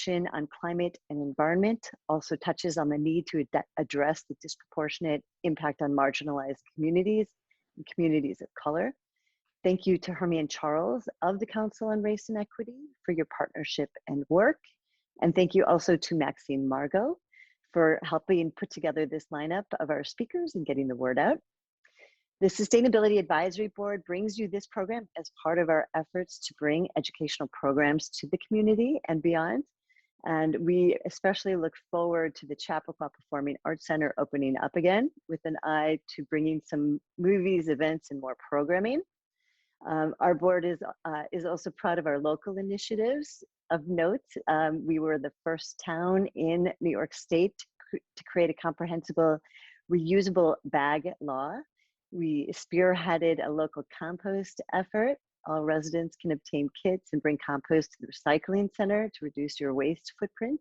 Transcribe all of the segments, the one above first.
action on climate and environment, also touches on the need to address the disproportionate impact on marginalized communities and communities of color. Thank you to Hermie and Charles of the Council on Race and Equity for your partnership and work. And thank you also to Maxine Margot for helping put together this lineup of our speakers and getting the word out. The Sustainability Advisory Board brings you this program as part of our efforts to bring educational programs to the community and beyond. And we especially look forward to the Chappaqua Performing Arts Center opening up again with an eye to bringing some movies, events, and more programming. Our board is also proud of our local initiatives. Of note, we were the first town in New York State to create a comprehensible reusable bag law. We spearheaded a local compost effort. All residents can obtain kits and bring compost to the recycling center to reduce your waste footprint.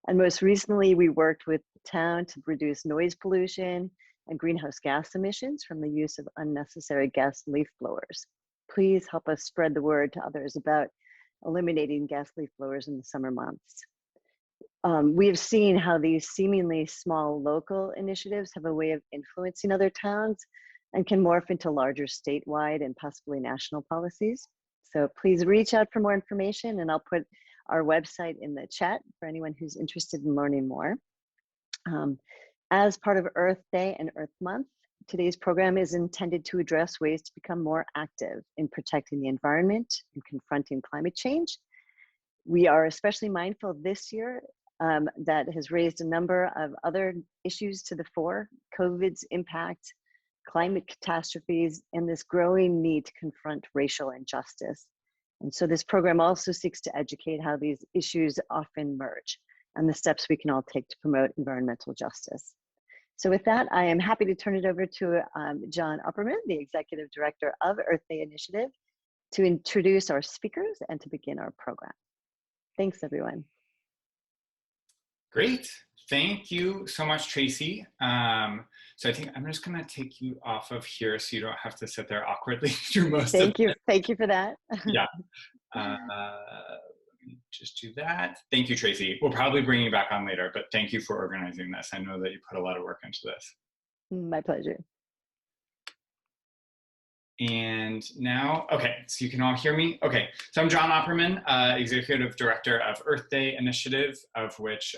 And most recently, we worked with the town to reduce noise pollution and greenhouse gas emissions from the use of unnecessary gas leaf blowers. Please help us spread the word to others about eliminating gas leaf blowers in the summer months. We have seen how these seemingly small local initiatives have a way of influencing other towns and can morph into larger statewide and possibly national policies. So please reach out for more information, and I'll put our website in the chat for anyone who's interested in learning more. As part of Earth Day and Earth Month, today's program is intended to address ways to become more active in protecting the environment and confronting climate change. We are especially mindful this year that has raised a number of other issues to the fore: COVID's impact, climate catastrophes, and this growing need to confront racial injustice. And so this program also seeks to educate how these issues often merge and the steps we can all take to promote environmental justice. So with that, I am happy to turn it over to John Oppermann, the Executive Director of Earth Day Initiative, to introduce our speakers and to begin our program. Thanks, everyone. Great. Thank you so much, Tracy. So I think I'm just going to take you off of here so you don't have to sit there awkwardly through most of it. Thank you for that. Yeah. Let me just do that. Thank you, Tracy. We'll probably bring you back on later, but thank you for organizing this. I know that you put a lot of work into this. My pleasure. And now, okay, so you can all hear me? Okay, so I'm John Oppermann, Executive Director of Earth Day Initiative, of which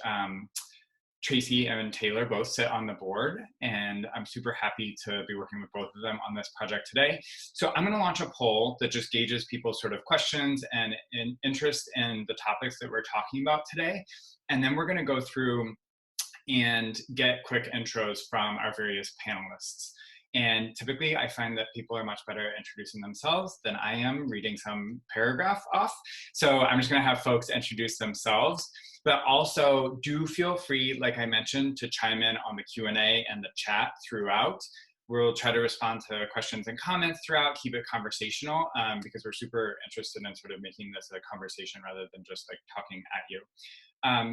Tracy and Taylor both sit on the board, and I'm super happy to be working with both of them on this project today. So I'm gonna launch a poll that just gauges people's sort of questions and interest in the topics that we're talking about today. And then we're gonna go through and get quick intros from our various panelists. And typically I find that people are much better at introducing themselves than I am reading some paragraph off. So I'm just gonna have folks introduce themselves, but also do feel free, like I mentioned, to chime in on the Q&A and the chat throughout. We'll try to respond to questions and comments throughout, keep it conversational, because we're super interested in sort of making this a conversation rather than just like talking at you.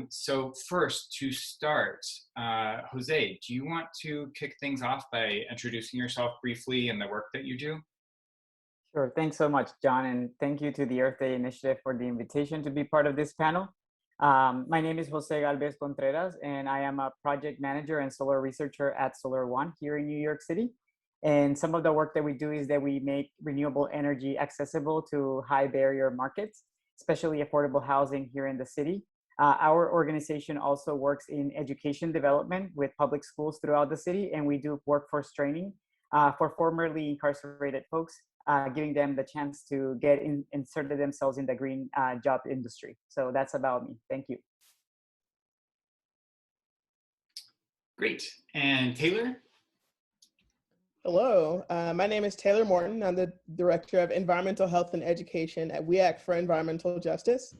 So first, to start, Jose, do you want to kick things off by introducing yourself briefly and the work that you do? Sure, thanks so much, John, and thank you to the Earth Day Initiative for the invitation to be part of this panel. My name is Jose Galvez Contreras, and I am a project manager and solar researcher at Solar One here in New York City. And some of the work that we do is that we make renewable energy accessible to high barrier markets, especially affordable housing here in the city. Our organization also works in education development with public schools throughout the city, and we do workforce training for formerly incarcerated folks, giving them the chance to get inserted themselves in the green job industry. So that's about me. Thank you. Great. And Taylor? Hello, my name is Taylor Morton. I'm the Director of Environmental Health and Education at We Act for Environmental Justice.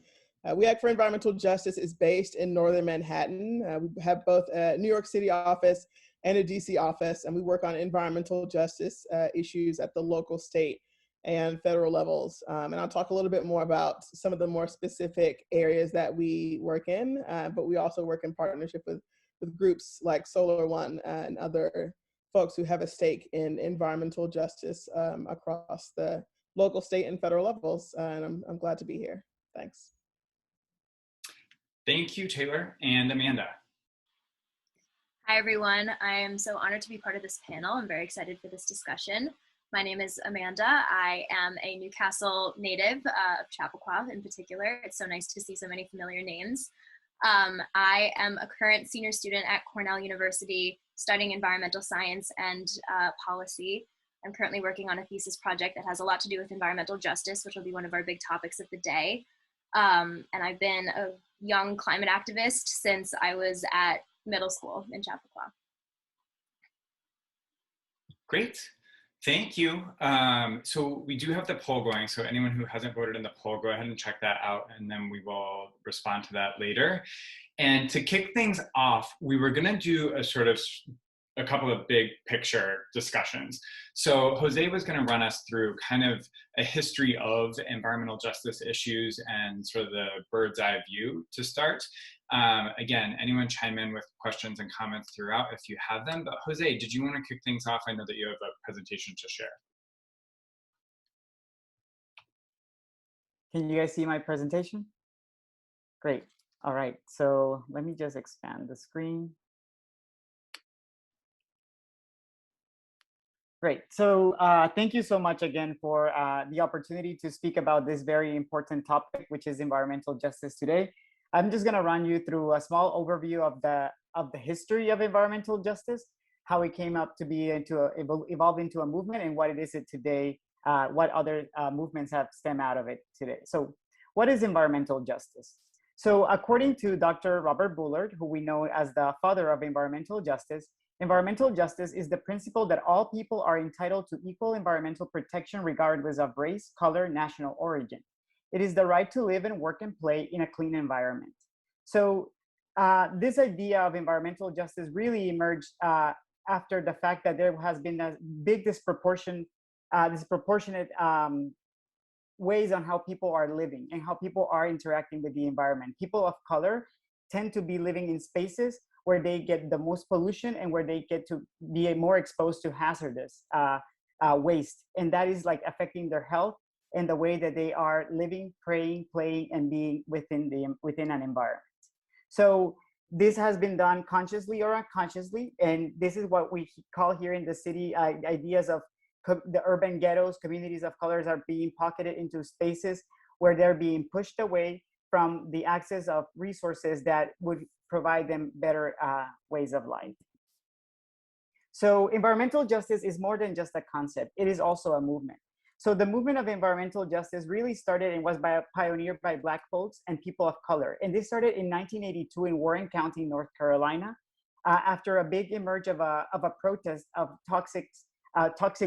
We Act for Environmental Justice is based in Northern Manhattan. We have both a New York City office and a DC office, and we work on environmental justice issues at the local, state, and federal levels. And I'll talk a little bit more about some of the more specific areas that we work in, but we also work in partnership with groups like Solar One and other folks who have a stake in environmental justice across the local, state, and federal levels. And I'm glad to be here. Thanks. Thank you, Taylor and Amanda. Hi, everyone. I am so honored to be part of this panel. I'm very excited for this discussion. My name is Amanda. I am a Newcastle native of Chappaqua in particular. It's so nice to see so many familiar names. I am a current senior student at Cornell University studying environmental science and policy. I'm currently working on a thesis project that has a lot to do with environmental justice, which will be one of our big topics of the day. And I've been a young climate activist since I was at middle school in Chappaqua. Great. Thank you. So we do have the poll going. So anyone who hasn't voted in the poll, go ahead and check that out, and then we will respond to that later. And to kick things off, we were going to do a couple of big picture discussions. So Jose was going to run us through kind of a history of environmental justice issues and sort of the bird's eye view to start. Again, anyone chime in with questions and comments throughout if you have them. But Jose, did you want to kick things off? I know that you have a presentation to share. Can you guys see my presentation? Great. All right. So let me just expand the screen. Great. So thank you so much again for the opportunity to speak about this very important topic, which is environmental justice today. I'm just going to run you through a small overview of the history of environmental justice, how it came up to be evolved into a movement, and what it is today, what other movements have stemmed out of it today. So what is environmental justice? So according to Dr. Robert Bullard, who we know as the father of environmental justice is the principle that all people are entitled to equal environmental protection regardless of race, color, national origin. It is the right to live and work and play in a clean environment. So this idea of environmental justice really emerged after the fact that there has been a big disproportionate ways on how people are living and how people are interacting with the environment. People of color tend to be living in spaces where they get the most pollution and where they get to be more exposed to hazardous waste. And that is like affecting their health and the way that they are living, praying, playing, and being within an environment. So this has been done consciously or unconsciously. And this is what we call here in the city, ideas of the urban ghettos. Communities of colors are being pocketed into spaces where they're being pushed away from the access of resources that would provide them better ways of life. So environmental justice is more than just a concept. It is also a movement. So the movement of environmental justice really started and was pioneered by Black folks and people of color. And this started in 1982 in Warren County, North Carolina, after a big emerge of a protest of toxic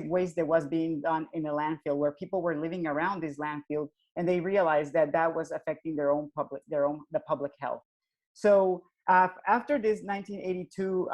waste that was being done in a landfill, where people were living around this landfill, and they realized that that was affecting the public health. So after this 1982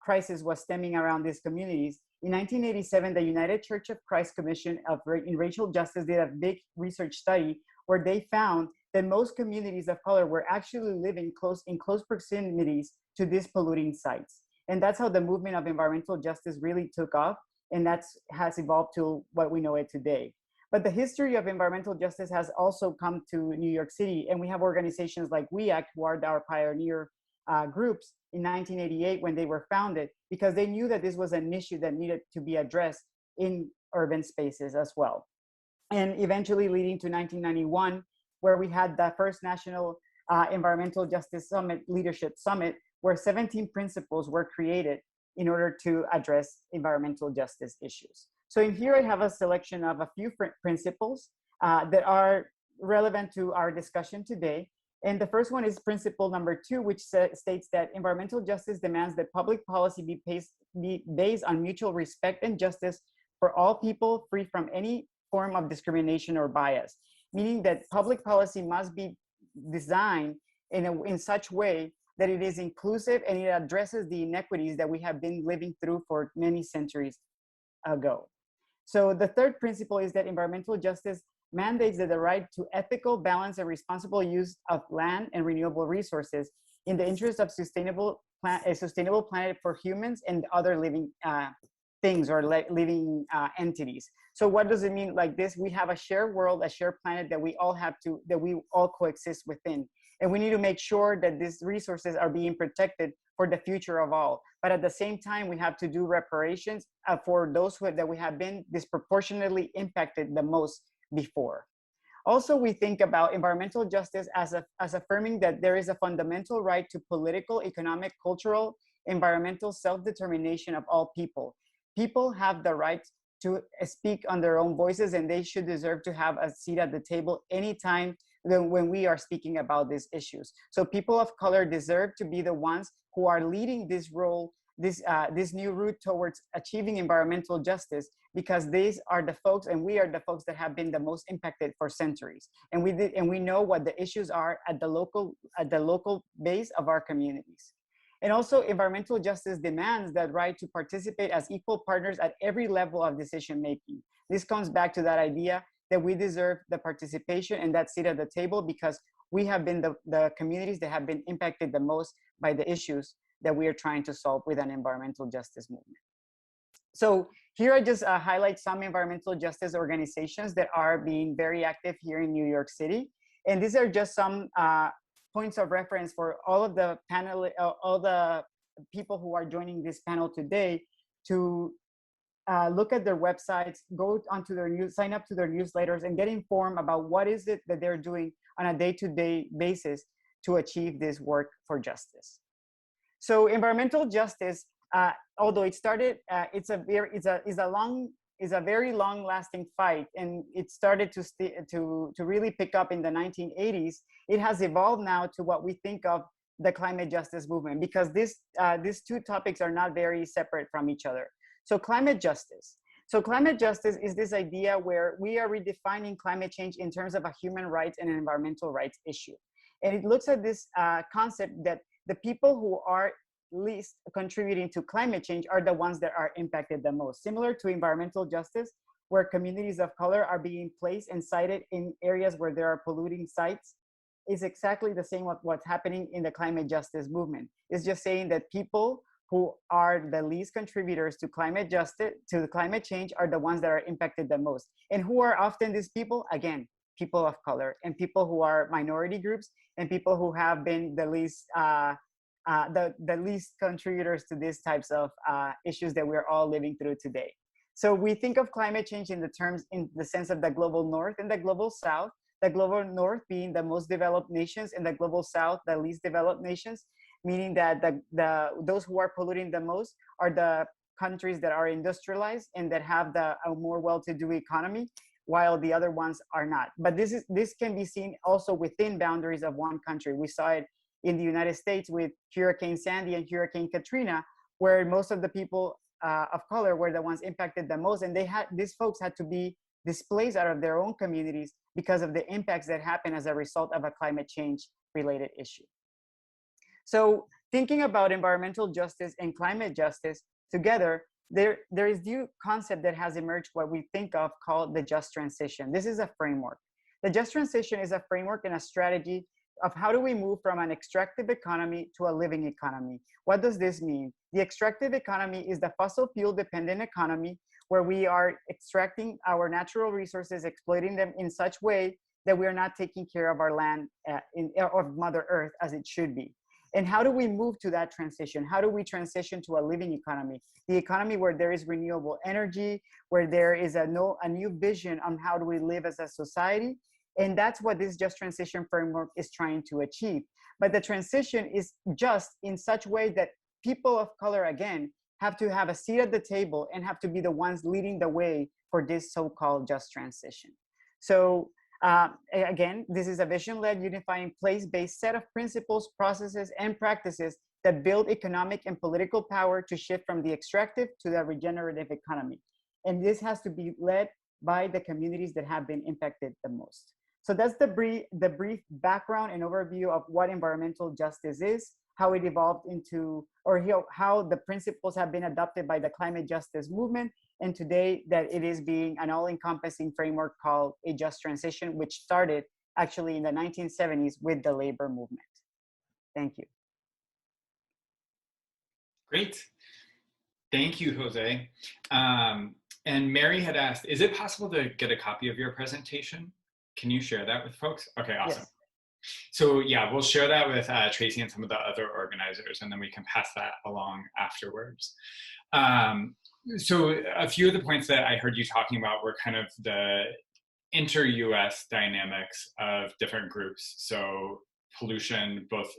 crisis was stemming around these communities, in 1987, the United Church of Christ Commission in Racial Justice did a big research study where they found that most communities of color were actually living in close proximities to these polluting sites. And that's how the movement of environmental justice really took off, and that has evolved to what we know it today. But the history of environmental justice has also come to New York City, and we have organizations like We Act, who are our pioneer groups in 1988 when they were founded, because they knew that this was an issue that needed to be addressed in urban spaces as well. And eventually leading to 1991, where we had the first National Environmental Justice Summit, Leadership Summit, where 17 principles were created in order to address environmental justice issues. So in here I have a selection of a few principles that are relevant to our discussion today. And the first one is principle number 2, which states that environmental justice demands that public policy be based on mutual respect and justice for all people, free from any form of discrimination or bias, meaning that public policy must be designed in such way that it is inclusive and it addresses the inequities that we have been living through for many centuries ago. So the third principle is that environmental justice mandates that the right to ethical, balanced, and responsible use of land and renewable resources in the interest of a sustainable planet for humans and other living things or living entities. So what does it mean like this? We have a shared world, a shared planet that we all coexist within. And we need to make sure that these resources are being protected for the future of all. But at the same time, we have to do reparations for those that we have been disproportionately impacted the most before. Also, we think about environmental justice as affirming that there is a fundamental right to political, economic, cultural, environmental self-determination of all people. People have the right to speak on their own voices, and they should deserve to have a seat at the table anytime when we are speaking about these issues. So people of color deserve to be the ones who are leading this role, this new route towards achieving environmental justice, because these are the folks, and we are the folks that have been the most impacted for centuries. And we know what the issues are at the local base of our communities. And also, environmental justice demands that right to participate as equal partners at every level of decision making. This comes back to that idea that we deserve the participation and that seat at the table, because we have been the communities that have been impacted the most by the issues that we are trying to solve with an environmental justice movement. So here I just highlight some environmental justice organizations that are being very active here in New York City. And these are just some points of reference for all of the all the people who are joining this panel today to look at their websites, go onto their sign up to their newsletters, and get informed about what is it that they're doing on a day-to-day basis to achieve this work for justice. So environmental justice, although it started, it's a very long-lasting fight, and it started to really pick up in the 1980s. It has evolved now to what we think of the climate justice movement, because these two topics are not very separate from each other. So climate justice. So climate justice is this idea where we are redefining climate change in terms of a human rights and an environmental rights issue. And it looks at this concept that the people who are least contributing to climate change are the ones that are impacted the most. Similar to environmental justice, where communities of color are being placed and cited in areas where there are polluting sites, is exactly the same with what's happening in the climate justice movement. It's just saying that people who are the least contributors to climate justice, to the climate change, are the ones that are impacted the most. And who are often these people? Again, people of color, and people who are minority groups, and people who have been the least least contributors to these types of issues that we're all living through today. So we think of climate change in the sense of the global north and the global south, the global north being the most developed nations, and the global south, the least developed nations, meaning that those who are polluting the most are the countries that are industrialized and that have a more well-to-do economy, while the other ones are not. But this can be seen also within boundaries of one country. We saw it in the United States with Hurricane Sandy and Hurricane Katrina, where most of the people of color were the ones impacted the most, and these folks had to be displaced out of their own communities because of the impacts that happen as a result of a climate change related issue. So thinking about environmental justice and climate justice together, there is new concept that has emerged, what we think of called the just transition. This is a framework. The just transition is a framework and a strategy of how do we move from an extractive economy to a living economy. What does this mean? The extractive economy is the fossil fuel dependent economy where we are extracting our natural resources, exploiting them in such way that we are not taking care of our land, of Mother Earth as it should be. And how do we move to that transition? How do we transition to a living economy? The economy where there is renewable energy, where there is a new vision on how do we live as a society. And that's what this just transition framework is trying to achieve. But the transition is just in such a way that people of color, again, have to have a seat at the table and have to be the ones leading the way for this so-called just transition. So again, this is a vision-led, unifying, place-based set of principles, processes, and practices that build economic and political power to shift from the extractive to the regenerative economy. And this has to be led by the communities that have been impacted the most. So that's the brief background and overview of what environmental justice is, how it evolved into, or how the principles have been adopted by the climate justice movement, and today that it is being an all-encompassing framework called a just transition, which started actually in the 1970s with the labor movement. Thank you. Great. Thank you, Jose. And Mary had asked, is it possible to get a copy of your presentation? Can you share that with folks? Okay, awesome. So yeah, we'll share that with Tracy and some of the other organizers, and then we can pass that along afterwards. So a few of the points that I heard you talking about were kind of the inter-US dynamics of different groups. So pollution, both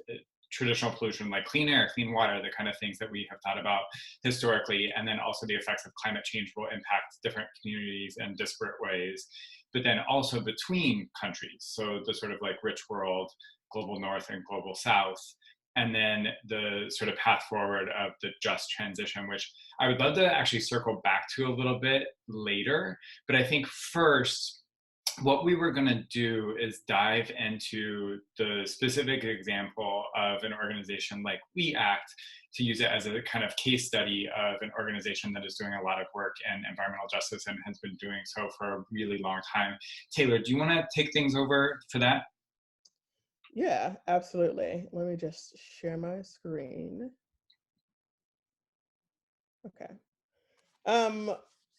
traditional pollution like clean air, clean water, the kind of things that we have thought about historically, and then also the effects of climate change will impact different communities in disparate ways, but then also between countries. So the sort of like rich world, global north and global south, and then the sort of path forward of the just transition, which I would love to actually circle back to a little bit later. But I think first, what we were going to do is dive into the specific example of an organization like We Act, to use it as a kind of case study of an organization that is doing a lot of work in environmental justice and has been doing so for a really long time. Taylor, do you want to take things over for that? Yeah, absolutely. Let me just share my screen. Okay.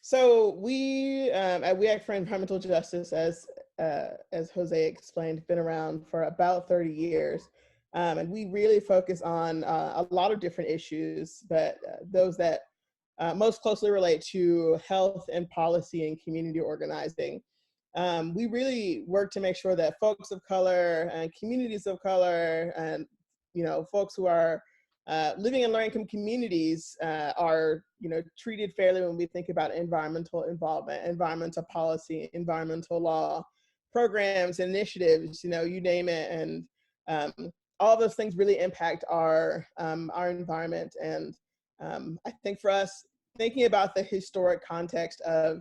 So we at We Act for Environmental Justice, as Jose explained, been around for about 30 years. And we really focus on a lot of different issues, but those that most closely relate to health and policy and community organizing. We really work to make sure that folks of color and communities of color and, you know, folks who are living in low-income communities are, you know, treated fairly when we think about environmental involvement, environmental policy, environmental law, programs, initiatives, you know, you name it, and all those things really impact our environment. And I think for us, thinking about the historic context of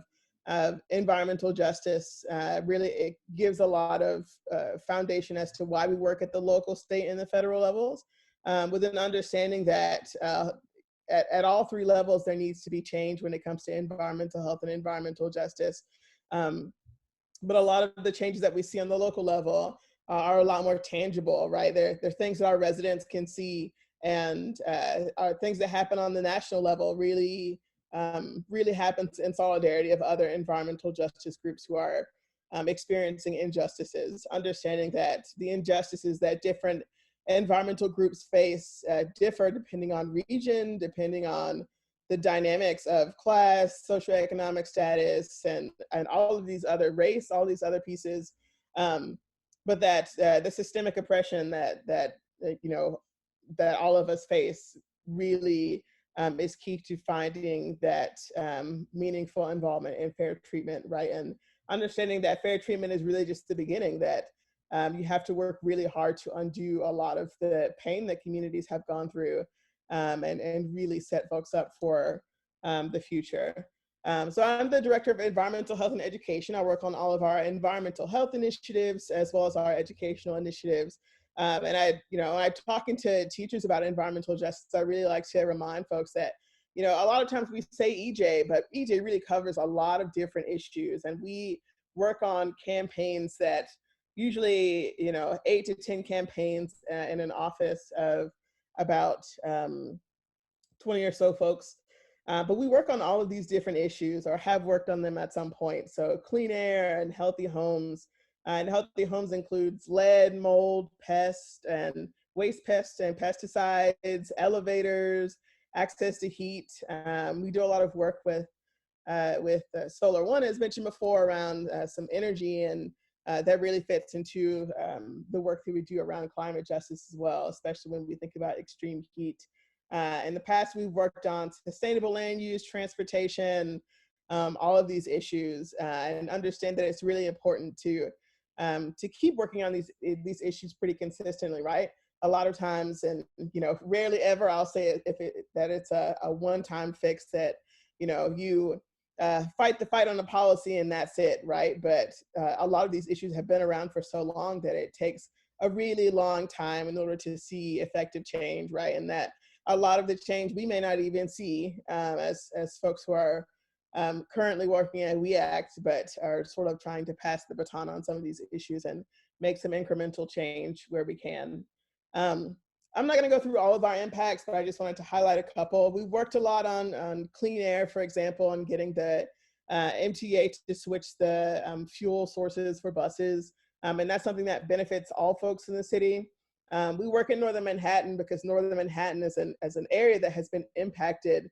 environmental justice, really it gives a lot of foundation as to why we work at the local, state, and the federal levels. With an understanding that at all three levels, there needs to be change when it comes to environmental health and environmental justice. But a lot of the changes that we see on the local level are a lot more tangible, right? They're things that our residents can see, and are things that happen on the national level really happens in solidarity of other environmental justice groups who are experiencing injustices, understanding that the injustices that different environmental groups face differ depending on region, depending on the dynamics of class, socioeconomic status, and all of these other race, all these other pieces. But that the systemic oppression that you know, that all of us face really is key to finding that meaningful involvement and fair treatment, right? And understanding that fair treatment is really just the beginning, that you have to work really hard to undo a lot of the pain that communities have gone through, and really set folks up for the future. So I'm the director of environmental health and education. I work on all of our environmental health initiatives as well as our educational initiatives. And when I'm talking to teachers about environmental justice, I really like to remind folks that, you know, a lot of times we say EJ, but EJ really covers a lot of different issues. And we work on campaigns that usually, you know, 8 to 10 campaigns in an office of about 20 or so folks. But we work on all of these different issues, or have worked on them at some point. So clean air and healthy homes. And healthy homes includes lead, mold, pest, and waste pests and pesticides, elevators, access to heat. We do a lot of work with Solar One, as mentioned before, around some energy, and that really fits into the work that we do around climate justice as well, especially when we think about extreme heat. In the past, we've worked on sustainable land use, transportation, all of these issues, and understand that it's really important to keep working on these issues pretty consistently, right? A lot of times, and you know, rarely ever, I'll say that it's a one-time fix, that, you know, you fight the fight on the policy and that's it, right? But a lot of these issues have been around for so long that it takes a really long time in order to see effective change, right? And that a lot of the change we may not even see as folks who are currently working at We Act, but are sort of trying to pass the baton on some of these issues and make some incremental change where we can. I'm not going to go through all of our impacts, but I just wanted to highlight a couple. We've worked a lot on clean air, for example, and getting the MTA to switch the fuel sources for buses. And that's something that benefits all folks in the city. We work in Northern Manhattan because Northern Manhattan is an area that has been impacted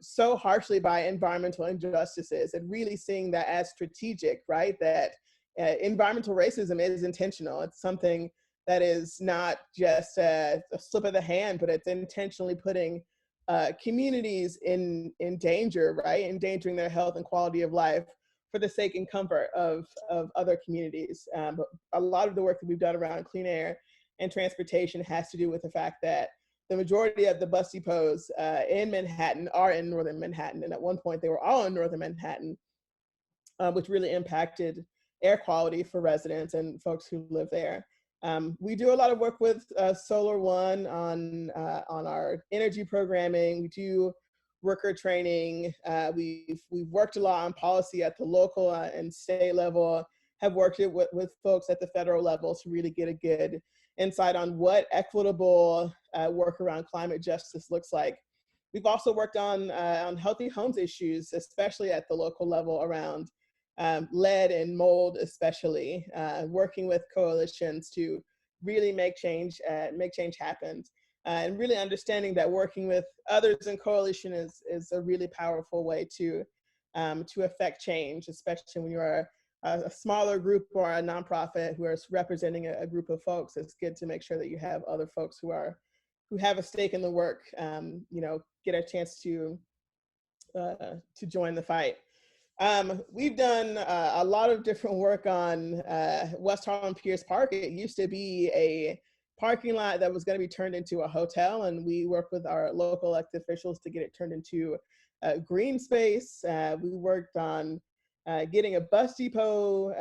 so harshly by environmental injustices, and really seeing that as strategic, right? That environmental racism is intentional. It's something that is not just a slip of the hand, but it's intentionally putting communities in danger, right? Endangering their health and quality of life for the sake and comfort of other communities. But a lot of the work that we've done around clean air and transportation has to do with the fact that the majority of the bus depots in Manhattan are in Northern Manhattan. And at one point they were all in Northern Manhattan, which really impacted air quality for residents and folks who live there. We do a lot of work with Solar One on our energy programming. We do worker training. We've worked a lot on policy at the local and state level, have worked with folks at the federal level to really get a good insight on what equitable work around climate justice looks like. We've also worked on healthy homes issues, especially at the local level around lead and mold, especially working with coalitions to really make change happen. And really understanding that working with others in coalition is a really powerful way to affect change, especially when you're a smaller group or a nonprofit who is representing a group of folks. It's good to make sure that you have other folks who have a stake in the work, get a chance to join the fight. We've done a lot of different work on West Harlem Pierce Park. It used to be a parking lot that was going to be turned into a hotel, and we worked with our local elected officials to get it turned into a green space. We worked on getting a bus depot,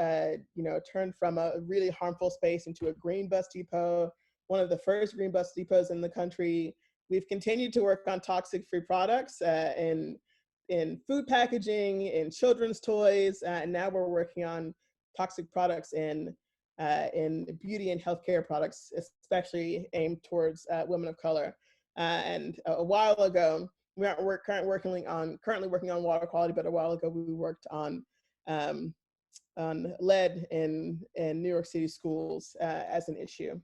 turned from a really harmful space into a green bus depot, one of the first green bus depots in the country. We've continued to work on toxic-free products in food packaging, in children's toys, and now we're working on toxic products in beauty and healthcare products, especially aimed towards women of color. And a while ago, we're currently working on water quality, but a while ago we worked on lead in New York City schools as an issue.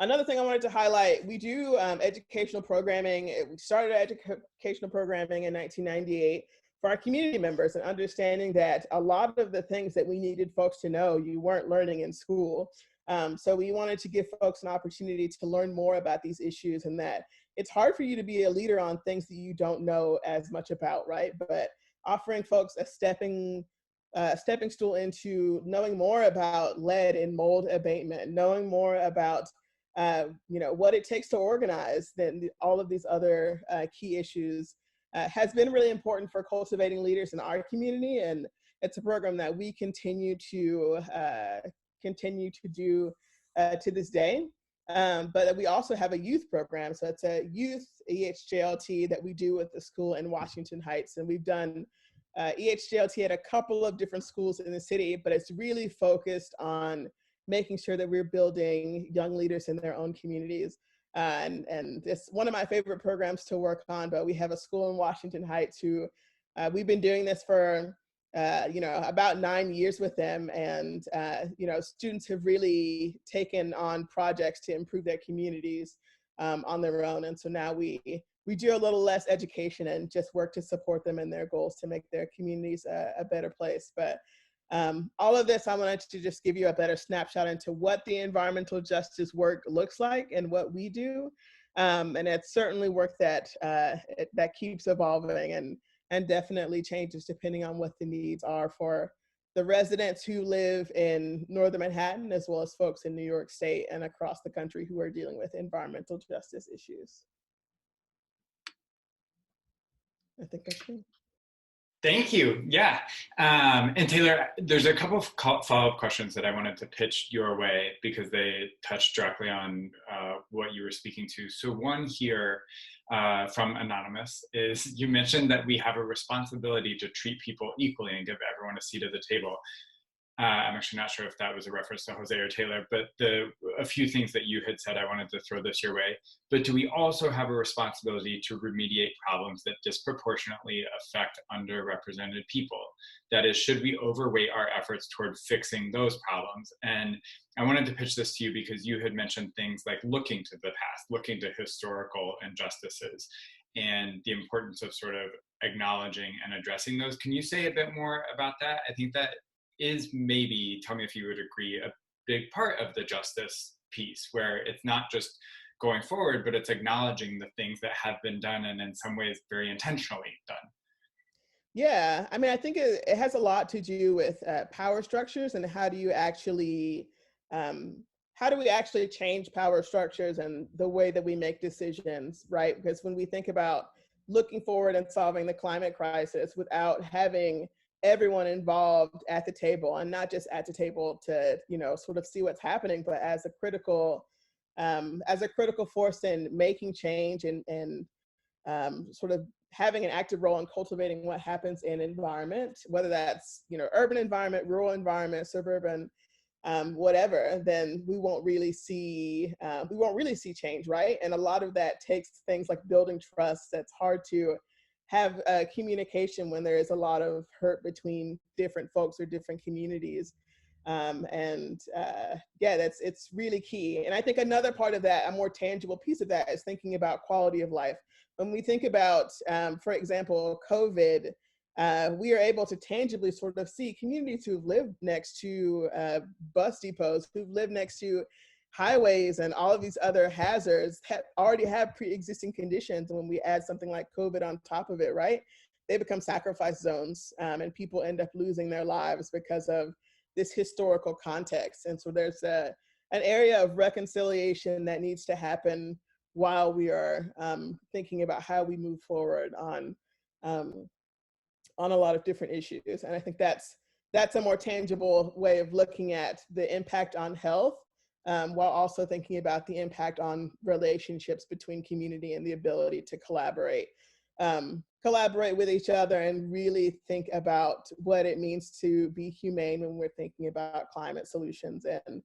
Another thing I wanted to highlight, we do educational programming. We started educational programming in 1998 for our community members, and understanding that a lot of the things that we needed folks to know, you weren't learning in school. So we wanted to give folks an opportunity to learn more about these issues, and that it's hard for you to be a leader on things that you don't know as much about, right? But offering folks a stepping stool into knowing more about lead and mold abatement, knowing more about what it takes to organize, then all of these other key issues has been really important for cultivating leaders in our community. And it's a program that we continue to do to this day. But we also have a youth program. So it's a youth EHJLT that we do with the school in Washington Heights. And we've done EHJLT at a couple of different schools in the city, but it's really focused on making sure that we're building young leaders in their own communities. And it's one of my favorite programs to work on, but we have a school in Washington Heights who we've been doing this for, about 9 years with them. And, students have really taken on projects to improve their communities on their own. And so now we do a little less education and just work to support them in their goals to make their communities a better place. But all of this, I wanted to just give you a better snapshot into what the environmental justice work looks like and what we do. And it's certainly work that keeps evolving and definitely changes depending on what the needs are for the residents who live in Northern Manhattan, as well as folks in New York State and across the country who are dealing with environmental justice issues. I think that's good. Thank you. Yeah. And Taylor, there's a couple of follow-up questions that I wanted to pitch your way because they touch directly on what you were speaking to. So one here from Anonymous is, you mentioned that we have a responsibility to treat people equally and give everyone a seat at the table. I'm actually not sure if that was a reference to Jose or Taylor, but a few things that you had said, I wanted to throw this your way. But do we also have a responsibility to remediate problems that disproportionately affect underrepresented people? That is, should we overweight our efforts toward fixing those problems? And I wanted to pitch this to you because you had mentioned things like looking to the past, looking to historical injustices, and the importance of sort of acknowledging and addressing those. Can you say a bit more about that? I think that is maybe, tell me if you would agree, a big part of the justice piece, where it's not just going forward, but it's acknowledging the things that have been done and in some ways very intentionally done. Yeah, I mean, I think it has a lot to do with power structures and how do you actually, how do we actually change power structures and the way that we make decisions, right? Because when we think about looking forward and solving the climate crisis without having everyone involved at the table, and not just at the table to, you know, sort of see what's happening, but as a critical force in making change and sort of having an active role in cultivating what happens in environment, whether that's, you know, urban environment, rural environment, suburban, whatever, then we won't really see change, right? And a lot of that takes things like building trust. That's hard to have communication when there is a lot of hurt between different folks or different communities. Yeah, it's really key. And I think another part of that, a more tangible piece of that, is thinking about quality of life. When we think about, for example, COVID, we are able to tangibly sort of see communities who've lived next to bus depots, who've lived next to highways and all of these other hazards, already have pre-existing conditions. And when we add something like COVID on top of it, right, they become sacrifice zones, and people end up losing their lives because of this historical context. And so there's an area of reconciliation that needs to happen while we are thinking about how we move forward on a lot of different issues. And I think that's a more tangible way of looking at the impact on health, while also thinking about the impact on relationships between community and the ability to collaborate with each other and really think about what it means to be humane when we're thinking about climate solutions and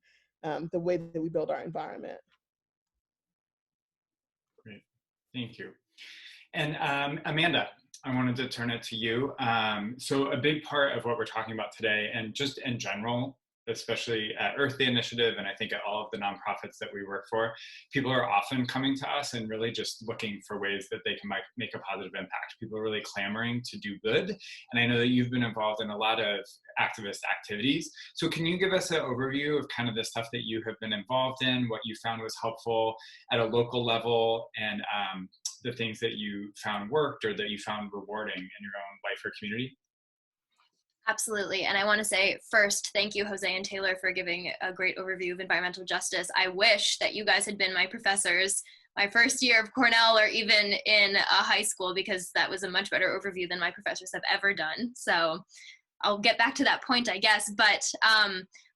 the way that we build our environment. Great, thank you. And Amanda, I wanted to turn it to you. So a big part of what we're talking about today, and just in general, especially at Earth Day Initiative, and I think at all of the nonprofits that we work for, people are often coming to us and really just looking for ways that they can make a positive impact. People are really clamoring to do good. And I know that you've been involved in a lot of activist activities. So can you give us an overview of kind of the stuff that you have been involved in, what you found was helpful at a local level, and the things that you found worked or that you found rewarding in your own life or community? Absolutely. And I want to say first, thank you, Jose and Taylor, for giving a great overview of environmental justice. I wish that you guys had been my professors my first year of Cornell or even in high school, because that was a much better overview than my professors have ever done. So I'll get back to that point, I guess. But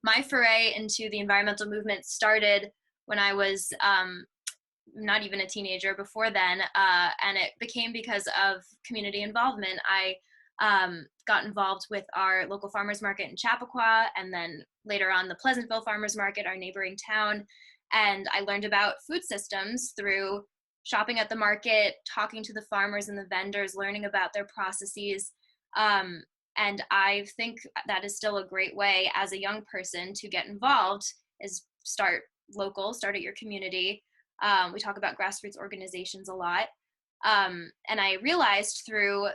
my foray into the environmental movement started when I was not even a teenager, before then, and it became because of community involvement. I got involved with our local farmers market in Chappaqua, and then later on the Pleasantville Farmers Market, our neighboring town. And I learned about food systems through shopping at the market, talking to the farmers and the vendors, learning about their processes. And I think that is still a great way as a young person to get involved, is start local, start at your community. We talk about grassroots organizations a lot. And I realized through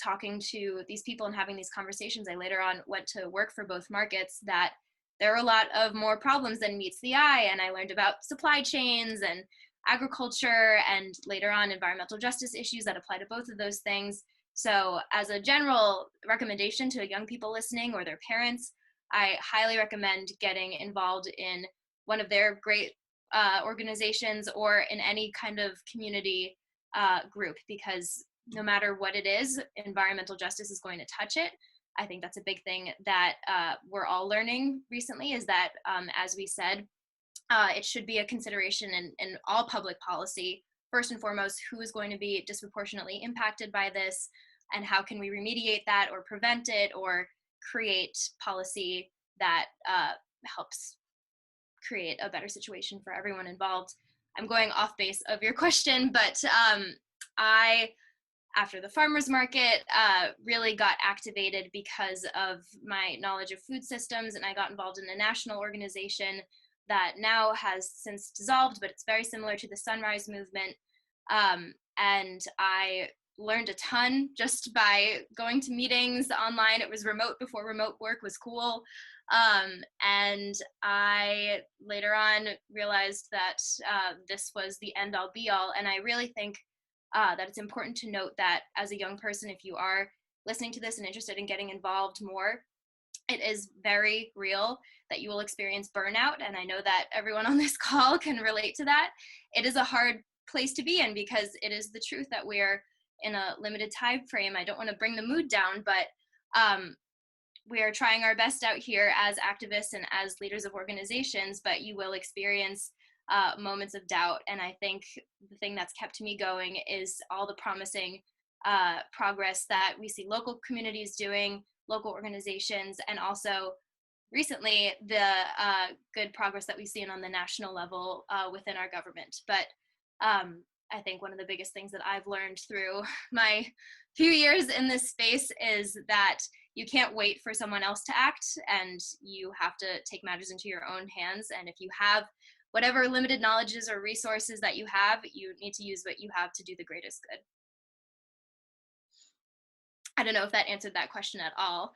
talking to these people and having these conversations, I later on went to work for both markets, that there are a lot of more problems than meets the eye. And I learned about supply chains and agriculture, and later on environmental justice issues that apply to both of those things. So as a general recommendation to young people listening or their parents, I highly recommend getting involved in one of their great organizations or in any kind of community group, because no matter what it is, environmental justice is going to touch it. I think that's a big thing that we're all learning recently, is that, as we said, it should be a consideration in all public policy. First and foremost, who is going to be disproportionately impacted by this, and how can we remediate that or prevent it or create policy that helps create a better situation for everyone involved. I'm going off base of your question, but I after the farmers market, really got activated because of my knowledge of food systems, and I got involved in a national organization that now has since dissolved, but it's very similar to the Sunrise Movement. And I learned a ton just by going to meetings online. It was remote before remote work was cool. And I later on realized that this was the end all be all. And I really think that it's important to note that as a young person, if you are listening to this and interested in getting involved more, it is very real that you will experience burnout. And I know that everyone on this call can relate to that. It is a hard place to be in because it is the truth that we're in a limited time frame. I don't want to bring the mood down, but we are trying our best out here as activists and as leaders of organizations, but you will experience moments of doubt. And I think the thing that's kept me going is all the promising progress that we see local communities doing, local organizations, and also recently the good progress that we've seen on the national level within our government. But I think one of the biggest things that I've learned through my few years in this space is that you can't wait for someone else to act, and you have to take matters into your own hands. And if you have whatever limited knowledges or resources that you have, you need to use what you have to do the greatest good. I don't know if that answered that question at all.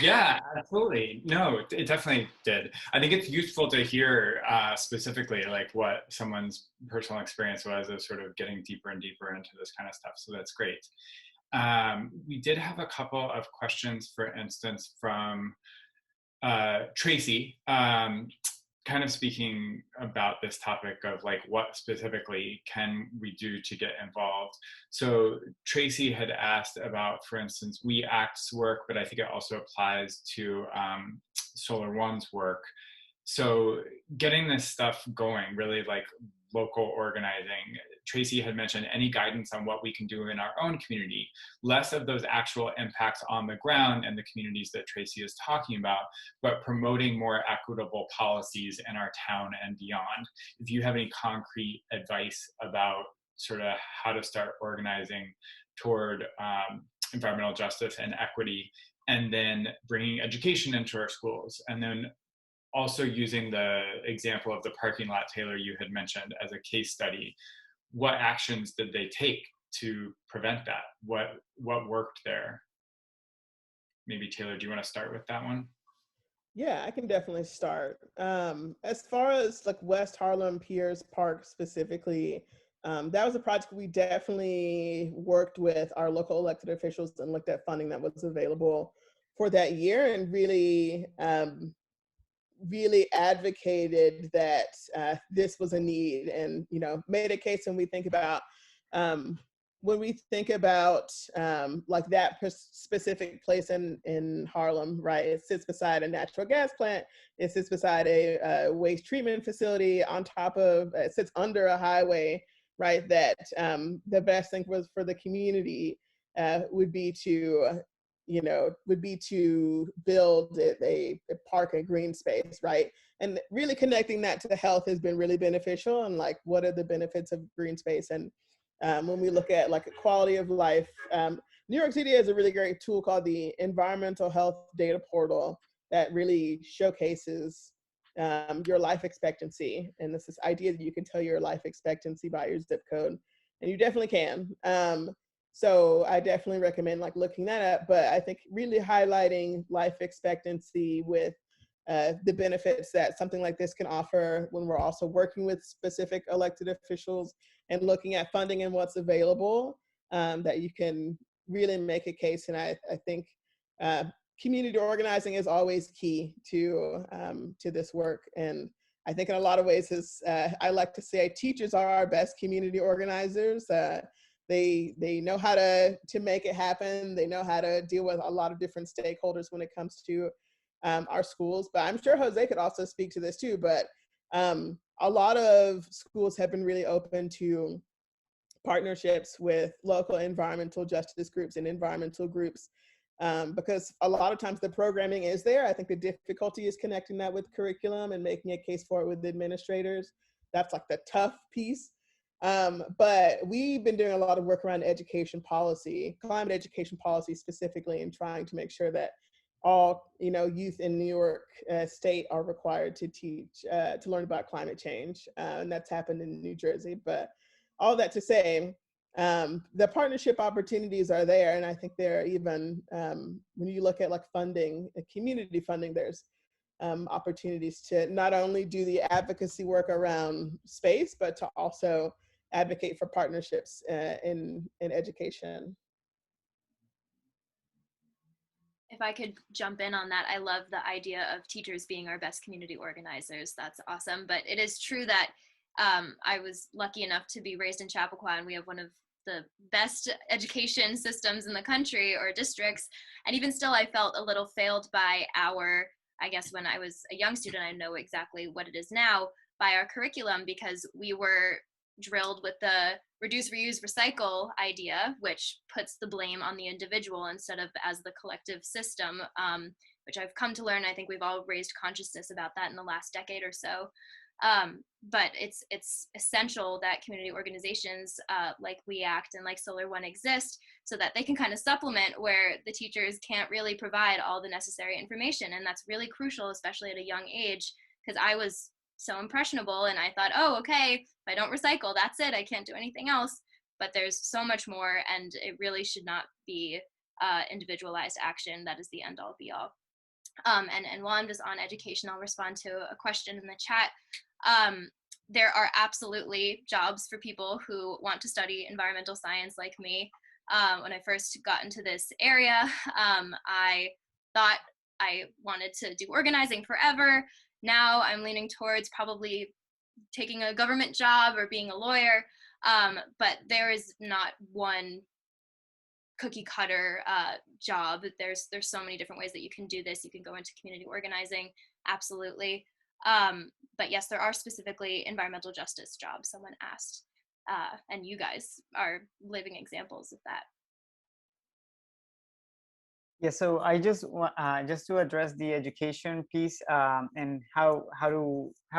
Yeah, absolutely. No, it definitely did. I think it's useful to hear specifically like what someone's personal experience was of sort of getting deeper and deeper into this kind of stuff. So that's great. We did have a couple of questions, for instance, from Tracy, kind of speaking about this topic of like what specifically can we do to get involved. So Tracy had asked about, for instance, We Act's work, but I think it also applies to Solar One's work. So getting this stuff going, really like local organizing. Tracy had mentioned any guidance on what we can do in our own community, less of those actual impacts on the ground and the communities that Tracy is talking about, but promoting more equitable policies in our town and beyond. If you have any concrete advice about sort of how to start organizing toward environmental justice and equity, and then bringing education into our schools, and then also using the example of the parking lot, Taylor, you had mentioned as a case study, what actions did they take to prevent that? What worked there? Maybe Taylor, do you want to start with that one? Yeah, I can definitely start. As far as like West Harlem Piers Park specifically, that was a project we definitely worked with our local elected officials and looked at funding that was available for that year, and really advocated that this was a need, and made a case. When we think about like that specific place in Harlem, right? It sits beside a natural gas plant. It sits beside a waste treatment facility. On top of it sits under a highway, right? That the best thing was for the community would be to build a park, a green space, right? And really connecting that to health has been really beneficial. And like, what are the benefits of green space? And when we look at like a quality of life, New York City has a really great tool called the Environmental Health Data Portal that really showcases your life expectancy. And this idea that you can tell your life expectancy by your zip code, and you definitely can. So I definitely recommend like looking that up, but I think really highlighting life expectancy with the benefits that something like this can offer when we're also working with specific elected officials and looking at funding and what's available, that you can really make a case. And I think community organizing is always key to this work. And I think in a lot of ways, I like to say, teachers are our best community organizers. They know how to make it happen. They know how to deal with a lot of different stakeholders when it comes to our schools. But I'm sure Jose could also speak to this too. But a lot of schools have been really open to partnerships with local environmental justice groups and environmental groups, because a lot of times the programming is there. I think the difficulty is connecting that with curriculum and making a case for it with administrators. That's like the tough piece. But we've been doing a lot of work around education policy, climate education policy specifically, and trying to make sure that all youth in New York State are required to learn about climate change, and that's happened in New Jersey. But all that to say, the partnership opportunities are there, and I think they're even when you look at like funding, community funding, there's opportunities to not only do the advocacy work around space, but to also advocate for partnerships in education. If I could jump in on that, I love the idea of teachers being our best community organizers. That's awesome. But it is true that I was lucky enough to be raised in Chappaqua, and we have one of the best education systems in the country, or districts. And even still, I felt a little failed by our, I guess when I was a young student, I know exactly what it is now, by our curriculum, because we were drilled with the reduce, reuse, recycle idea, which puts the blame on the individual instead of as the collective system, which I've come to learn. I think we've all raised consciousness about that in the last decade or so. But it's essential that community organizations like We Act and like Solar One exist, so that they can kind of supplement where the teachers can't really provide all the necessary information. And that's really crucial, especially at a young age, because I was so impressionable and I thought, oh, okay, if I don't recycle, that's it, I can't do anything else. But there's so much more, and it really should not be individualized action that is the end all be all. And while I'm just on education, I'll respond to a question in the chat. There are absolutely jobs for people who want to study environmental science like me. When I first got into this area, I thought I wanted to do organizing forever. Now I'm leaning towards probably taking a government job or being a lawyer, but there is not one cookie cutter job. There's so many different ways that you can do this. You can go into community organizing, absolutely. But yes, there are specifically environmental justice jobs, someone asked, and you guys are living examples of that. Yeah, so I just to address the education piece and how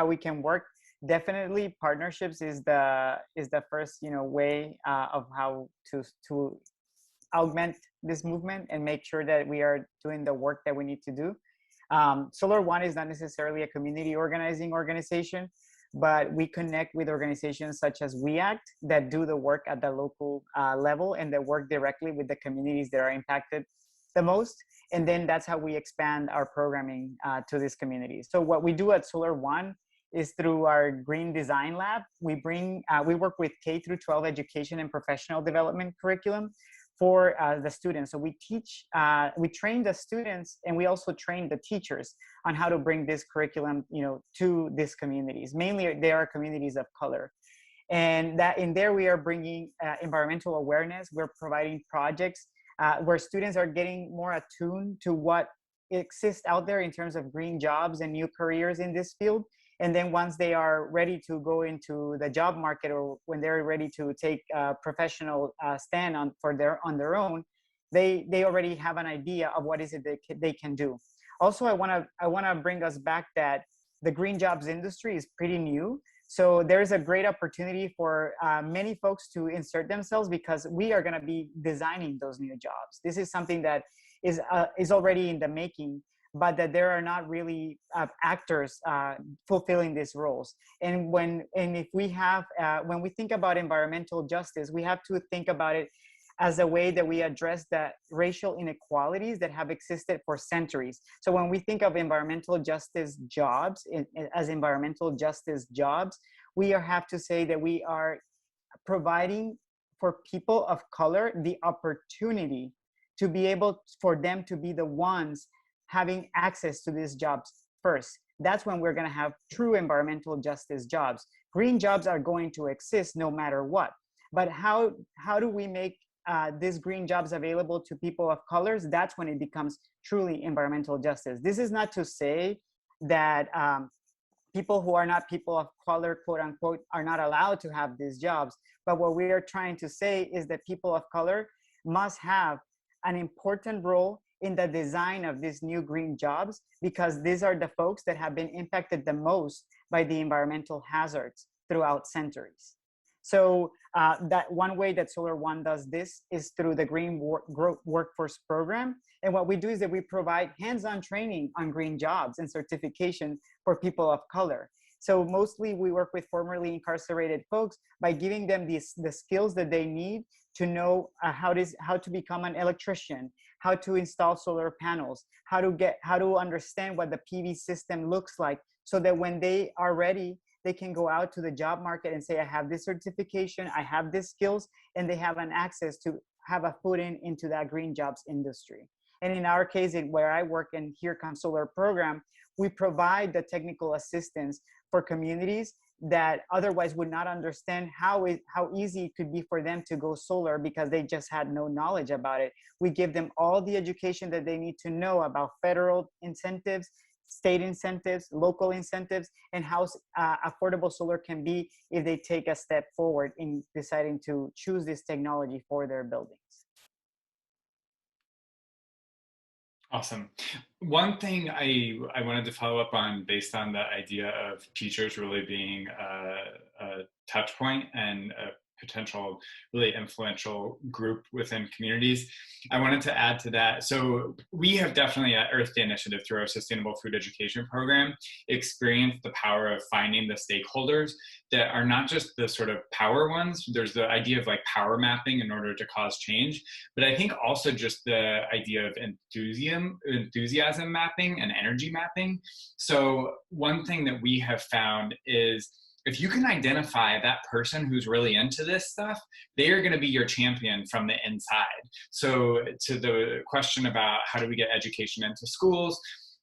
we can work. Definitely, partnerships is the first way of how to augment this movement and make sure that we are doing the work that we need to do. Solar One is not necessarily a community organizing organization, but we connect with organizations such as We Act that do the work at the local level and that work directly with the communities that are impacted the most. And then that's how we expand our programming to these communities. So what we do at Solar One is through our Green Design Lab, we work with K through 12 education and professional development curriculum for the students. So we train the students, and we also train the teachers on how to bring this curriculum, to these communities. Mainly, they are communities of color. And that in there, we are bringing environmental awareness. We're providing projects where students are getting more attuned to what exists out there in terms of green jobs and new careers in this field. And then once they are ready to go into the job market, or when they're ready to take a professional stand on their own, they already have an idea of what is it they can do. Also, I want to bring us back that the green jobs industry is pretty new. So there's a great opportunity for many folks to insert themselves, because we are going to be designing those new jobs. This is something that is already in the making, but that there are not really actors fulfilling these roles. And if we when we think about environmental justice, we have to think about it as a way that we address the racial inequalities that have existed for centuries. So when we think of environmental justice jobs as environmental justice jobs, we have to say that we are providing for people of color the opportunity to be able for them to be the ones having access to these jobs first. That's when we're going to have true environmental justice jobs. Green jobs are going to exist no matter what. But how do we make these green jobs available to people of colors? That's when it becomes truly environmental justice. This is not to say that people who are not people of color, quote unquote, are not allowed to have these jobs. But what we are trying to say is that people of color must have an important role in the design of these new green jobs, because these are the folks that have been impacted the most by the environmental hazards throughout centuries. So that one way that Solar One does this is through the Green Workforce Program. And what we do is that we provide hands-on training on green jobs and certification for people of color. So mostly we work with formerly incarcerated folks by giving them the skills that they need to know how to become an electrician, how to install solar panels, how to understand what the PV system looks like, so that when they are ready, they can go out to the job market and say, I have this certification, I have these skills, and they have an access to have a foot into that green jobs industry. And in our case, where I work in Here Comes Solar program, we provide the technical assistance for communities that otherwise would not understand how easy it could be for them to go solar because they just had no knowledge about it. We give them all the education that they need to know about federal incentives, state incentives, local incentives, and how affordable solar can be if they take a step forward in deciding to choose this technology for their buildings. Awesome. One thing I wanted to follow up on, based on the idea of teachers really being a touch point and a potential really influential group within communities, I wanted to add to that. So we have definitely at Earth Day Initiative, through our Sustainable Food Education program, experienced the power of finding the stakeholders that are not just the sort of power ones. There's the idea of like power mapping in order to cause change, but I think also just the idea of enthusiasm mapping and energy mapping. So one thing that we have found is, if you can identify that person who's really into this stuff, they are going to be your champion from the inside. So to the question about how do we get education into schools,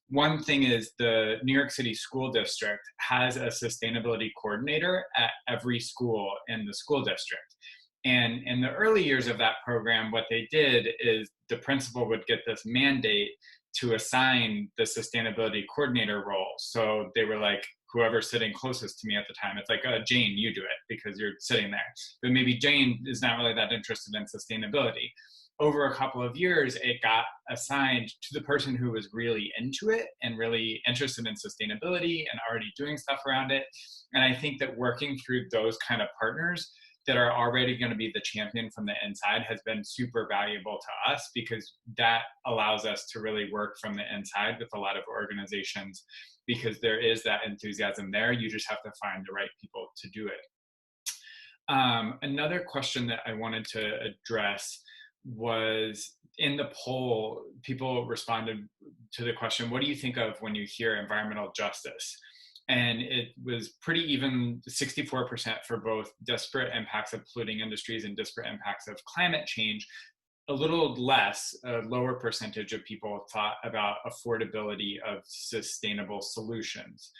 one thing is the New York City School District has a sustainability coordinator at every school in the school district. And in the early years of that program, what they did is the principal would get this mandate to assign the sustainability coordinator role. So they were like, whoever's sitting closest to me at the time, it's like, Jane, you do it because you're sitting there. But maybe Jane is not really that interested in sustainability. Over a couple of years, it got assigned to the person who was really into it and really interested in sustainability and already doing stuff around it. And I think that working through those kind of partners that are already going to be the champion from the inside has been super valuable to us, because that allows us to really work from the inside with a lot of organizations, because there is that enthusiasm there. You just have to find the right people to do it. Another question that I wanted to address was, in the poll, people responded to the question, what do you think of when you hear environmental justice? And it was pretty even, 64% for both disparate impacts of polluting industries and disparate impacts of climate change. A little less, a lower percentage of people thought about affordability of sustainable solutions.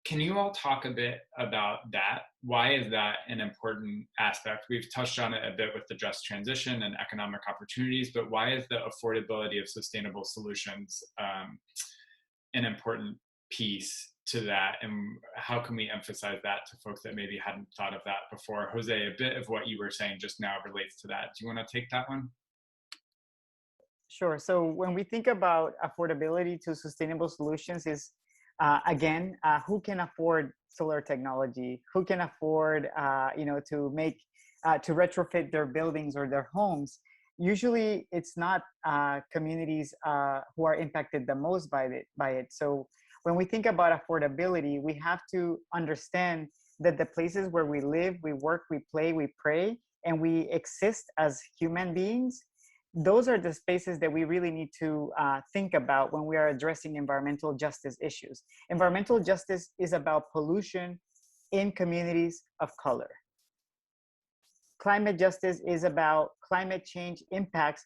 Can you all talk a bit about that? Why is that an important aspect? We've touched on it a bit with the just transition and economic opportunities, but why is the affordability of sustainable solutions an important piece to that, and how can we emphasize that to folks that maybe hadn't thought of that before? Jose, a bit of what you were saying just now relates to that. Do you want to take that one? Sure. So when we think about affordability to sustainable solutions, is again, who can afford solar technology? Who can afford, to make, to retrofit their buildings or their homes? Usually, it's not communities who are impacted the most by it. So when we think about affordability, we have to understand that the places where we live, we work, we play, we pray, and we exist as human beings, those are the spaces that we really need to think about when we are addressing environmental justice issues. Environmental justice is about pollution in communities of color. Climate justice is about climate change impacts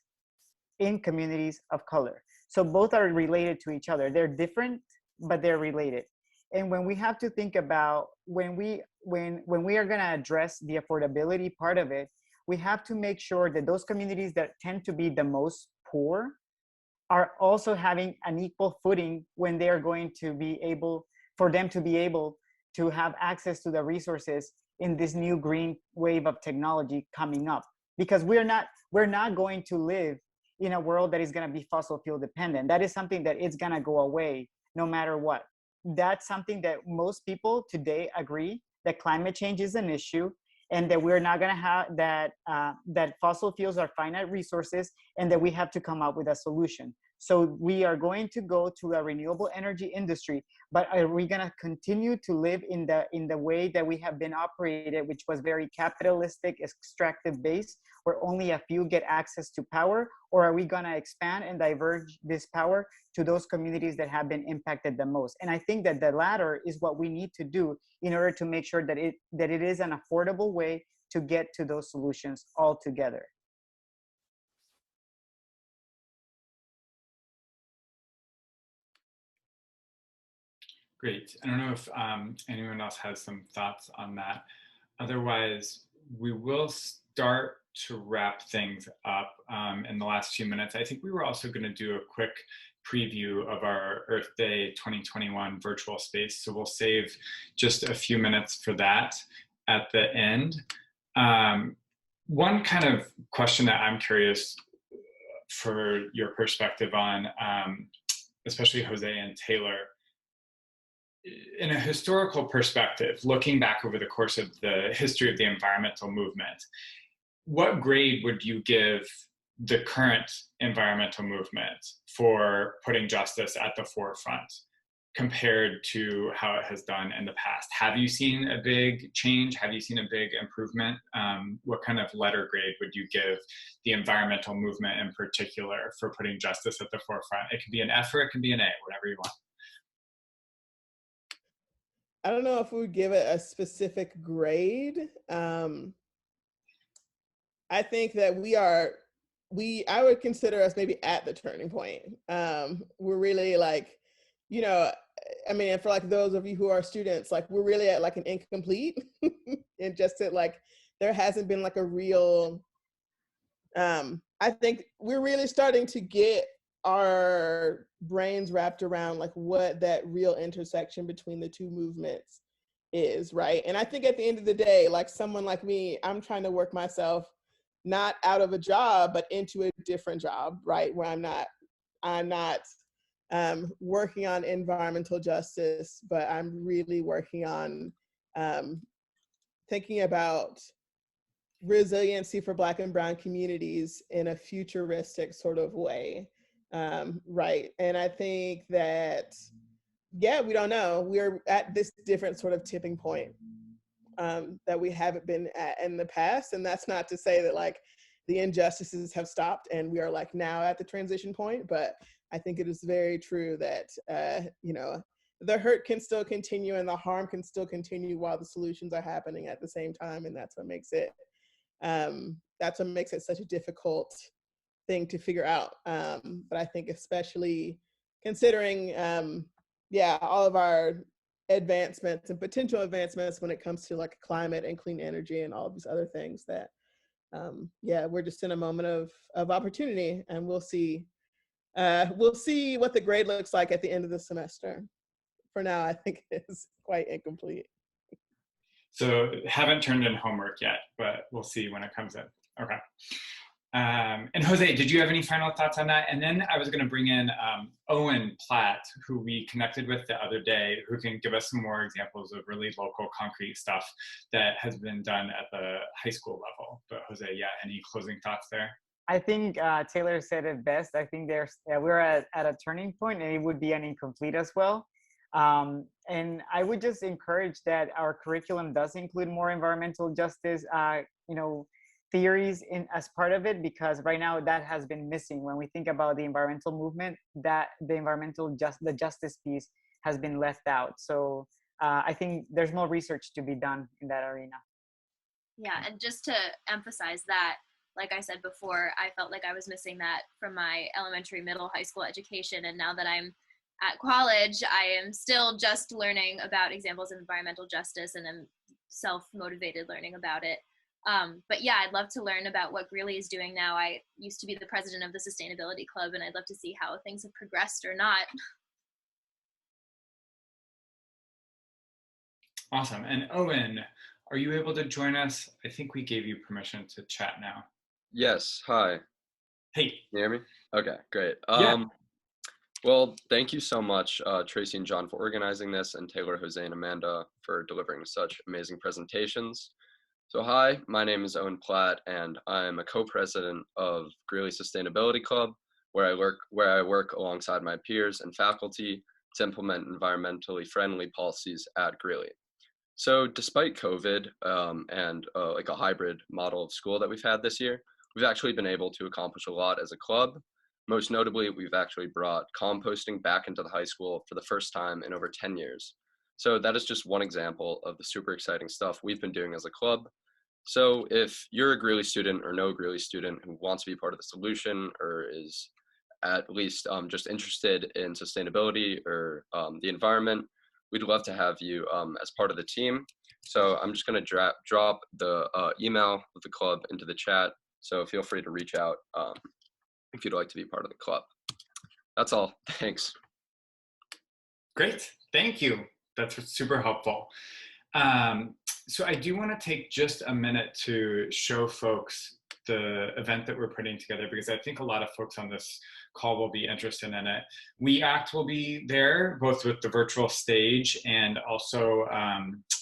in communities of color. So both are related to each other. They're different, but they're related. And when we have to think about when we are going to address the affordability part of it, we have to make sure that those communities that tend to be the most poor are also having an equal footing when they are going to be able, for them to be able to have access to the resources in this new green wave of technology coming up. Because we're not going to live in a world that is going to be fossil fuel dependent. That is something that is going to go away no matter what. That's something that most people today agree that climate change is an issue, and that we're not going to have that fossil fuels are finite resources, and that we have to come up with a solution. So we are going to go to a renewable energy industry, but are we going to continue to live in the way that we have been operated, which was very capitalistic, extractive based, where only a few get access to power? Or are we going to expand and diverge this power to those communities that have been impacted the most? And I think that the latter is what we need to do in order to make sure that it is an affordable way to get to those solutions altogether. Great. I don't know if anyone else has some thoughts on that. Otherwise, we will start to wrap things up in the last few minutes. I think we were also going to do a quick preview of our Earth Day 2021 virtual space. So we'll save just a few minutes for that at the end. One kind of question that I'm curious for your perspective on, especially Jose and Taylor, in a historical perspective, looking back over the course of the history of the environmental movement, what grade would you give the current environmental movement for putting justice at the forefront compared to how it has done in the past? Have you seen a big change? Have you seen a big improvement? What kind of letter grade would you give the environmental movement in particular for putting justice at the forefront? It could be an F or it could be an A, whatever you want. I don't know if we would give it a specific grade. I think that I would consider us maybe at the turning point. We're really like, I mean, for like those of you who are students, like we're really at like an incomplete and just that like, there hasn't been like a real, I think we're really starting to get our brains wrapped around like what that real intersection between the two movements is, right? And I think at the end of the day, like someone like me, I'm trying to work myself not out of a job, but into a different job, right? Where I'm not working on environmental justice, but I'm really working on thinking about resiliency for Black and Brown communities in a futuristic sort of way, right? And I think that, yeah, we don't know. We're at this different sort of tipping point that we haven't been at in the past. And that's not to say that like the injustices have stopped and we are like now at the transition point, but I think it is very true that, the hurt can still continue and the harm can still continue while the solutions are happening at the same time. And that's what makes it such a difficult thing to figure out. But I think especially considering, all of our advancements and potential advancements when it comes to like climate and clean energy and all of these other things that, we're just in a moment of opportunity, and we'll see what the grade looks like at the end of the semester. For now, I think it's quite incomplete. So haven't turned in homework yet, but we'll see when it comes in. Okay. And Jose, did you have any final thoughts on that? And then I was going to bring in Owen Platt, who we connected with the other day, who can give us some more examples of really local, concrete stuff that has been done at the high school level. But Jose, any closing thoughts there? I think Taylor said it best. I think we're at a turning point, and it would be an incomplete as well. And I would just encourage that our curriculum does include more environmental justice, theories as part of it, because right now that has been missing. When we think about the environmental movement, that the justice piece has been left out. So I think there's more research to be done in that arena. Yeah, and just to emphasize that, like I said before, I felt like I was missing that from my elementary, middle, high school education. And now that I'm at college, I am still just learning about examples of environmental justice, and I'm self-motivated learning about it. But yeah, I'd love to learn about what Greeley is doing now. I used to be the president of the Sustainability Club, and I'd love to see how things have progressed or not. Awesome. And Owen, are you able to join us? I think we gave you permission to chat now. Yes. Hi. Hey. Can you hear me? Okay, great. Yeah. Well, thank you so much, Tracy and John, for organizing this, and Taylor, Jose, and Amanda for delivering such amazing presentations. So hi, my name is Owen Platt, and I'm a co-president of Greeley Sustainability Club, where I work alongside my peers and faculty to implement environmentally friendly policies at Greeley. So despite COVID and like a hybrid model of school that we've had this year, we've actually been able to accomplish a lot as a club. Most notably, we've actually brought composting back into the high school for the first time in over 10 years. So that is just one example of the super exciting stuff we've been doing as a club. So if you're a Greeley student or know a Greeley student who wants to be part of the solution or is at least just interested in sustainability or the environment, we'd love to have you as part of the team. So I'm just going to drop the email of the club into the chat. So feel free to reach out if you'd like to be part of the club. That's all. Thanks. Great. Thank you. That's super helpful. So I do want to take just a minute to show folks the event that we're putting together, because I think a lot of folks on this call will be interested in it. We Act will be there, both with the virtual stage and also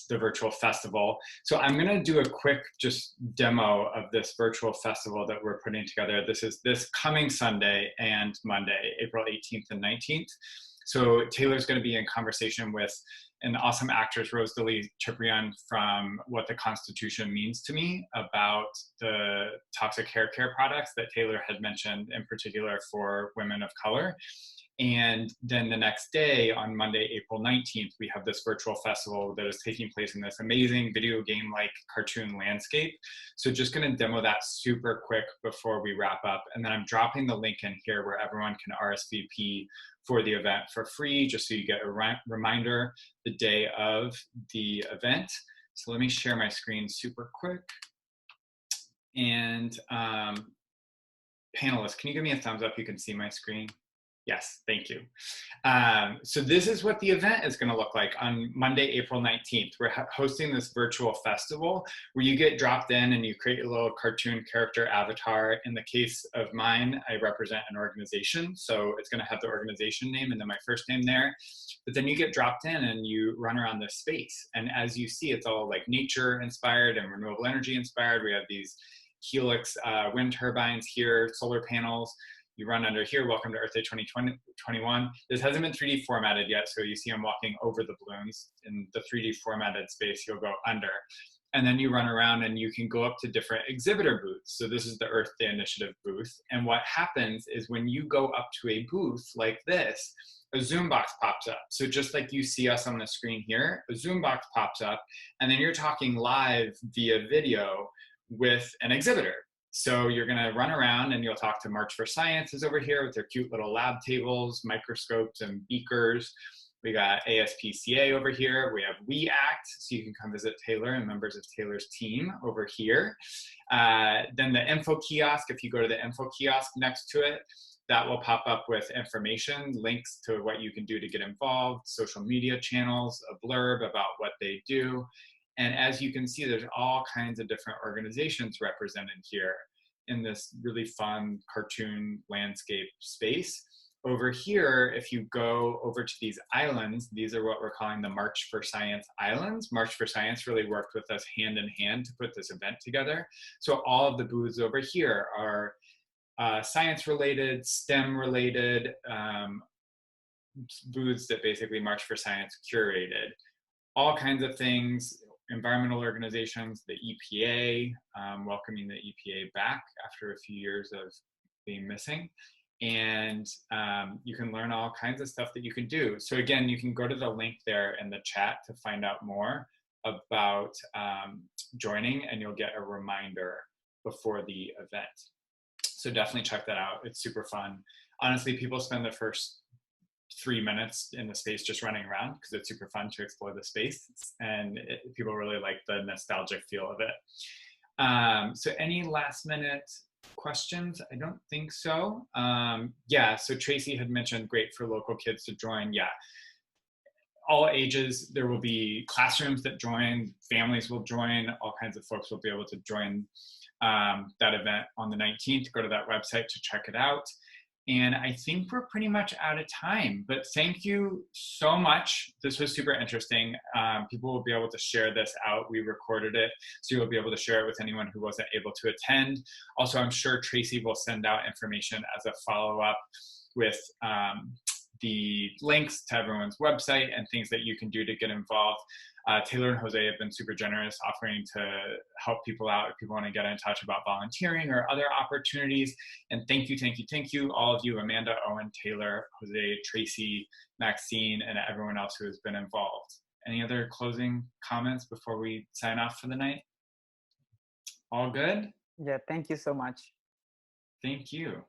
the virtual festival. So I'm going to do a quick just demo of this virtual festival that we're putting together. This is this coming Sunday and Monday, April 18th and 19th. So Taylor's going to be in conversation with an awesome actress, Rosalie Ciprian, from What the Constitution Means to Me, about the toxic hair care products that Taylor had mentioned, in particular for women of color. And then the next day, on Monday, April 19th, we have this virtual festival that is taking place in this amazing video game-like cartoon landscape. So just going to demo that super quick before we wrap up. And then I'm dropping the link in here where everyone can RSVP for the event for free, just so you get a reminder the day of the event. So let me share my screen super quick. And panelists, can you give me a thumbs up? You can see my screen. Yes, thank you. So this is what the event is going to look like on Monday, April 19th. We're hosting this virtual festival where you get dropped in and you create a little cartoon character avatar. In the case of mine, I represent an organization, so it's going to have the organization name and then my first name there. But then you get dropped in and you run around this space. And as you see, it's all like nature inspired and renewable energy inspired. We have these Helix wind turbines here, solar panels. You run under here, welcome to Earth Day 2021. This hasn't been 3D formatted yet, so you see I'm walking over the balloons. In the 3D formatted space, you'll go under. And then you run around and you can go up to different exhibitor booths. So this is the Earth Day Initiative booth. And what happens is when you go up to a booth like this, a Zoom box pops up. So just like you see us on the screen here, a Zoom box pops up, and then you're talking live via video with an exhibitor. So you're going to run around and you'll talk to March for Science is over here with their cute little lab tables, microscopes, and beakers. We got ASPCA over here. We have We Act, so you can come visit Taylor and members of Taylor's team over here. Then the info kiosk, if you go to the info kiosk next to it, that will pop up with information, links to what you can do to get involved, social media channels, a blurb about what they do. And as you can see, there's all kinds of different organizations represented here in this really fun cartoon landscape space. Over here, if you go over to these islands, these are what we're calling the March for Science Islands. March for Science really worked with us hand in hand to put this event together. So all of the booths over here are science-related, STEM-related booths that basically March for Science curated. All kinds of things, environmental organizations, the EPA, welcoming the EPA back after a few years of being missing. And you can learn all kinds of stuff that you can do. So again, you can go to the link there in the chat to find out more about joining, and you'll get a reminder before the event. So definitely check that out. It's super fun. Honestly, people spend the first 3 minutes in the space just running around because it's super fun to explore the space, and people really like the nostalgic feel of it. So any last minute questions? I don't think so. Yeah, so Tracy had mentioned great for local kids to join. Yeah, all ages, there will be classrooms that join, families will join, all kinds of folks will be able to join that event on the 19th. Go to that website to check it out. And I think we're pretty much out of time, but thank you so much. This was super interesting. People will be able to share this out. We recorded it, so you'll be able to share it with anyone who wasn't able to attend. Also, I'm sure Tracy will send out information as a follow-up with the links to everyone's website and things that you can do to get involved. Taylor and Jose have been super generous offering to help people out if people want to get in touch about volunteering or other opportunities. And thank you, all of you, Amanda, Owen, Taylor, Jose, Tracy, Maxine, and everyone else who has been involved. Any other closing comments before we sign off for the night? All good? Yeah, thank you so much. Thank you.